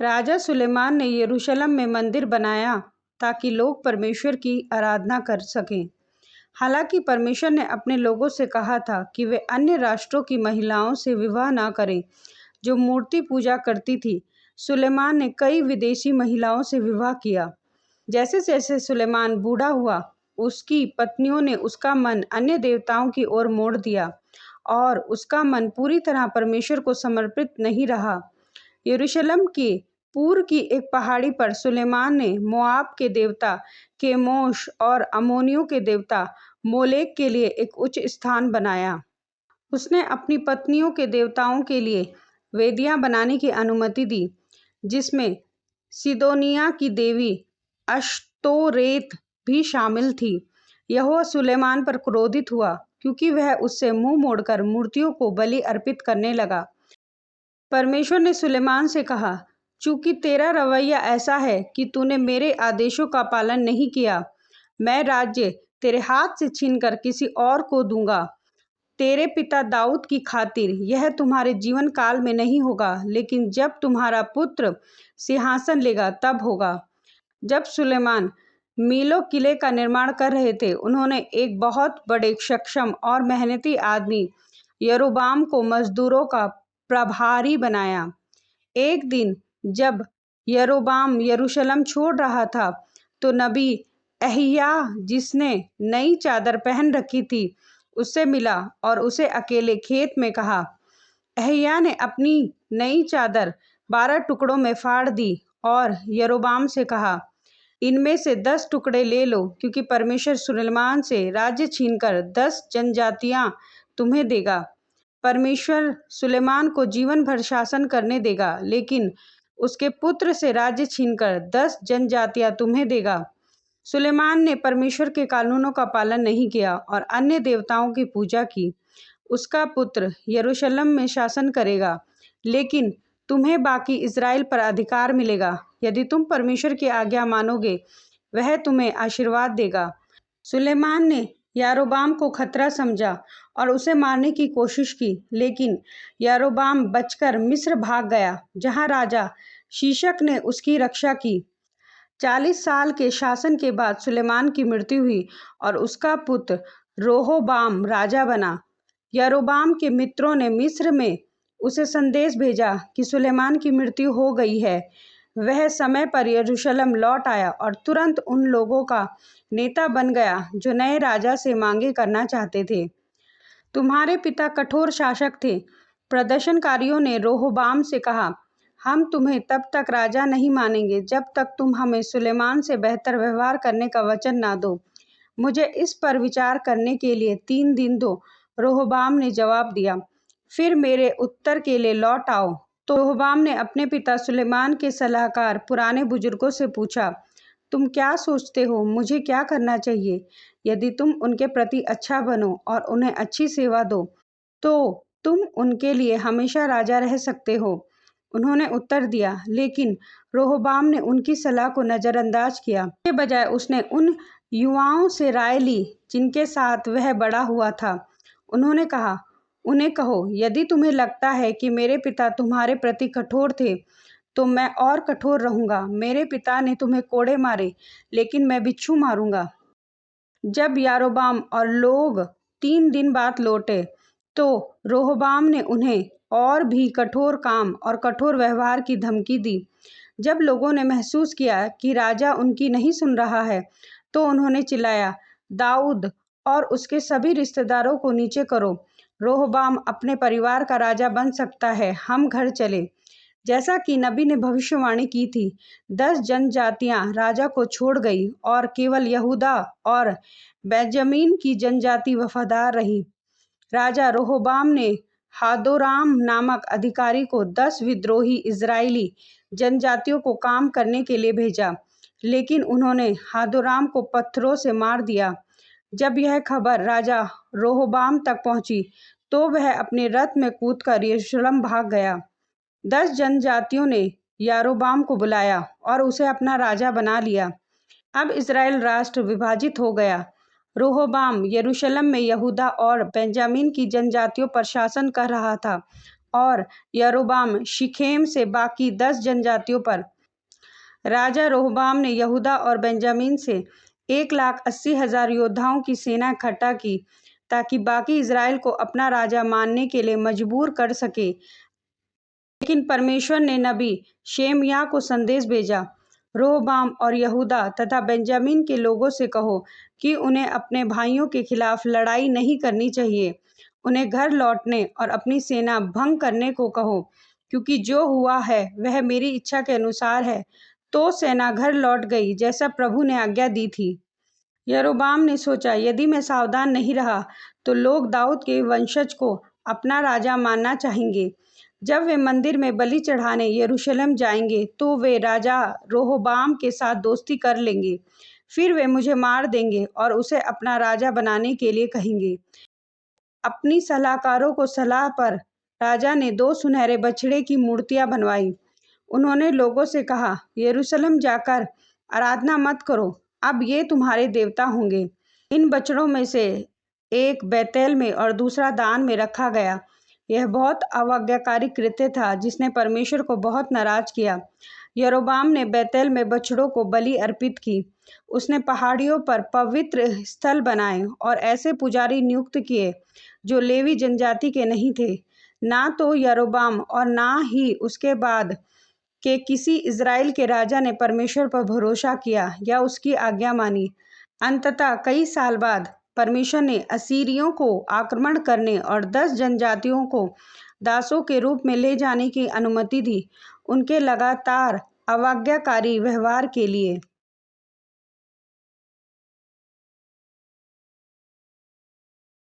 राजा सुलेमान ने यरूशलेम में मंदिर बनाया ताकि लोग परमेश्वर की आराधना कर सकें। हालांकि परमेश्वर ने अपने लोगों से कहा था कि वे अन्य राष्ट्रों की महिलाओं से विवाह न करें जो मूर्ति पूजा करती थी। सुलेमान ने कई विदेशी महिलाओं से विवाह किया। जैसे जैसे सुलेमान बूढ़ा हुआ, उसकी पत्नियों ने उसका मन अन्य देवताओं की ओर मोड़ दिया और उसका मन पूरी तरह परमेश्वर को समर्पित नहीं रहा। यरूशलेम के पूर्व की एक पहाड़ी पर सुलेमान ने मोआब के देवता केमोश और अम्मोनियों के देवता मोलेक के लिए एक उच्च स्थान बनाया। उसने अपनी पत्नियों के देवताओं के लिए वेदियां बनाने की अनुमति दी, जिसमें सिदोनिया की देवी अश्तोरेत भी शामिल थी। यहोवा सुलेमान पर क्रोधित हुआ क्योंकि वह उससे मुंह मोड़कर मूर्तियों को बलि अर्पित करने लगा। परमेश्वर ने सुलेमान से कहा, चूंकि तेरा रवैया ऐसा है कि तूने मेरे आदेशों का पालन नहीं किया, मैं राज्य तेरे हाथ से छीनकर किसी और को दूंगा। तेरे पिता दाऊद की खातिर यह तुम्हारे जीवन काल में नहीं होगा, लेकिन जब तुम्हारा पुत्र सिंहासन लेगा तब होगा। जब सुलेमान मीलो किले का निर्माण कर रहे थे, उन्होंने एक बहुत बड़े, सक्षम और मेहनती आदमी यरोबाम को मजदूरों का प्रभारी बनाया। एक दिन जब यरोबाम यरूशलेम छोड़ रहा था, तो नबी अहिय्याह, जिसने नई चादर पहन रखी थी, उससे मिला और उसे अकेले खेत में कहा। अहिय्याह ने अपनी नई चादर 12 टुकड़ों में फाड़ दी और यरोबाम से कहा, इनमें से 10 टुकड़े ले लो, क्योंकि परमेश्वर सुलेमान से राज्य छीनकर 10 जनजातियां तुम्हें देगा। परमेश्वर सुलेमान को जीवन भर शासन करने देगा, लेकिन उसके पुत्र से राज्य छीनकर 10 जनजातियां तुम्हें देगा। सुलेमान ने परमेश्वर के कानूनों का पालन नहीं किया और अन्य देवताओं की पूजा की। उसका पुत्र यरूशलेम में शासन करेगा, लेकिन तुम्हें बाकी इज़राइल पर अधिकार मिलेगा। यदि तुम परमेश्वर की आज्ञा मानोगे, वह तुम्हें आशीर्वाद देगा। सुलेमान ने यारोबाम को खतरा समझा और उसे मारने की कोशिश की, लेकिन यारोबाम बचकर मिस्र भाग गया, जहां राजा शीशक ने उसकी रक्षा की। 40 साल के शासन के बाद सुलेमान की मृत्यु हुई और उसका पुत्र रोहोबाम राजा बना। यारोबाम के मित्रों ने मिस्र में उसे संदेश भेजा कि सुलेमान की मृत्यु हो गई है। वह समय पर यरूशलेम लौट आया और तुरंत उन लोगों का नेता बन गया जो नए राजा से मांगे करना चाहते थे। तुम्हारे पिता कठोर शासक थे। प्रदर्शनकारियों ने रोहोबाम से कहा, हम तुम्हें तब तक राजा नहीं मानेंगे जब तक तुम हमें सुलेमान से बेहतर व्यवहार करने का वचन ना दो। मुझे इस पर विचार करने के लिए 3 दिन दो। रोहोबाम ने जवाब दिया, फिर मेरे उत्तर के लिए लौट आओ। तो रोहोबाम ने अपने पिता सुलेमान के सलाहकार पुराने बुजुर्गों से पूछा, तुम क्या सोचते हो, मुझे क्या करना चाहिए? यदि तुम उनके प्रति अच्छा बनो और उन्हें अच्छी सेवा दो, तो तुम उनके लिए हमेशा राजा रह सकते हो। उन्होंने उत्तर दिया, लेकिन रोहोबाम ने उनकी सलाह को नज़रअंदाज किया। इसके बजाय उसने उन युवाओं से राय ली जिनके साथ वह बड़ा हुआ था। उन्होंने कहा, उन्हें कहो, यदि तुम्हें लगता है कि मेरे पिता तुम्हारे प्रति कठोर थे, तो मैं और कठोर रहूंगा। मेरे पिता ने तुम्हें कोड़े मारे, लेकिन मैं बिच्छू मारूंगा। जब यारोबाम और लोग 3 दिन बाद लौटे, तो रोहोबाम ने उन्हें और भी कठोर काम और कठोर व्यवहार की धमकी दी। जब लोगों ने महसूस किया कि राजा उनकी नहीं सुन रहा है, तो उन्होंने चिल्लाया, दाऊद और उसके सभी रिश्तेदारों को नीचे करो। रोहोबाम अपने परिवार का राजा बन सकता है, हम घर चले। जैसा कि नबी ने भविष्यवाणी की थी, 10 जनजातियां राजा को छोड़ गई और केवल यहूदा और बेंजामिन की जनजाति वफादार रही। राजा रोहोबाम ने हादोराम नामक अधिकारी को 10 विद्रोही इजरायली जनजातियों को काम करने के लिए भेजा, लेकिन उन्होंने हादोराम को पत्थरों से मार दिया। जब यह खबर राजा रोहोबाम तक पहुंची, तो वह अपने रथ में कूदकर यरूशलेम भाग गया। 10 जनजातियों ने यारोबाम को बुलाया और उसे अपना राजा बना लिया। अब इज़राइल राष्ट्र विभाजित हो गया। रोहोबाम यरूशलेम में यहूदा और बेंजामिन की जनजातियों पर शासन कर रहा था और यरोबाम शिखेम से बाकी 10 जनजातियों पर। राजा रोहबाम ने यहूदा और बेंजामिन से 1,80,000 योद्धाओं की सेना इकट्ठा की ताकि बाकी इज़राइल को अपना राजा मानने के लिए मजबूर कर सके। लेकिन परमेश्वर ने नबी शेमयाह को संदेश भेजा, रोहबाम और यहूदा तथा बेंजामिन के लोगों से कहो कि उन्हें अपने भाइयों के खिलाफ लड़ाई नहीं करनी चाहिए। उन्हें घर लौटने और अपनी सेना भंग करने को कहो, क्योंकि जो हुआ है वह मेरी इच्छा के अनुसार है। तो सेना घर लौट गई जैसा प्रभु ने आज्ञा दी थी। यरोबाम ने सोचा, यदि मैं सावधान नहीं रहा तो लोग दाऊद के वंशज को अपना राजा मानना चाहेंगे। जब वे मंदिर में बलि चढ़ाने यरूशलेम जाएंगे तो वे राजा रोहबाम के साथ दोस्ती कर लेंगे। फिर वे मुझे मार देंगे और उसे अपना राजा बनाने के लिए कहेंगे। अपनी सलाहकारों को सलाह पर राजा ने 2 सुनहरे बछड़े की मूर्तियां बनवाई। उन्होंने लोगों से कहा, यरूशलेम जाकर आराधना मत करो, अब ये तुम्हारे देवता होंगे। इन बछड़ों में से एक बैतैल में और दूसरा दान में रखा गया। यह बहुत अवज्ञाकारी कृत्य था जिसने परमेश्वर को बहुत नाराज किया। यरोबाम ने बैतैल में बछड़ों को बलि अर्पित की। उसने पहाड़ियों पर पवित्र स्थल बनाए और ऐसे पुजारी नियुक्त किए जो लेवी जनजाति के नहीं थे। ना तो यरोबाम और ना ही उसके बाद के किसी इज़राइल के राजा ने परमेश्वर पर भरोसा किया या उसकी आज्ञा मानी। अंततः कई साल बाद परमेश्वर ने असीरियों को आक्रमण करने और 10 जनजातियों को दासों के रूप में ले जाने की अनुमति दी, उनके लगातार अवज्ञाकारी व्यवहार के लिए।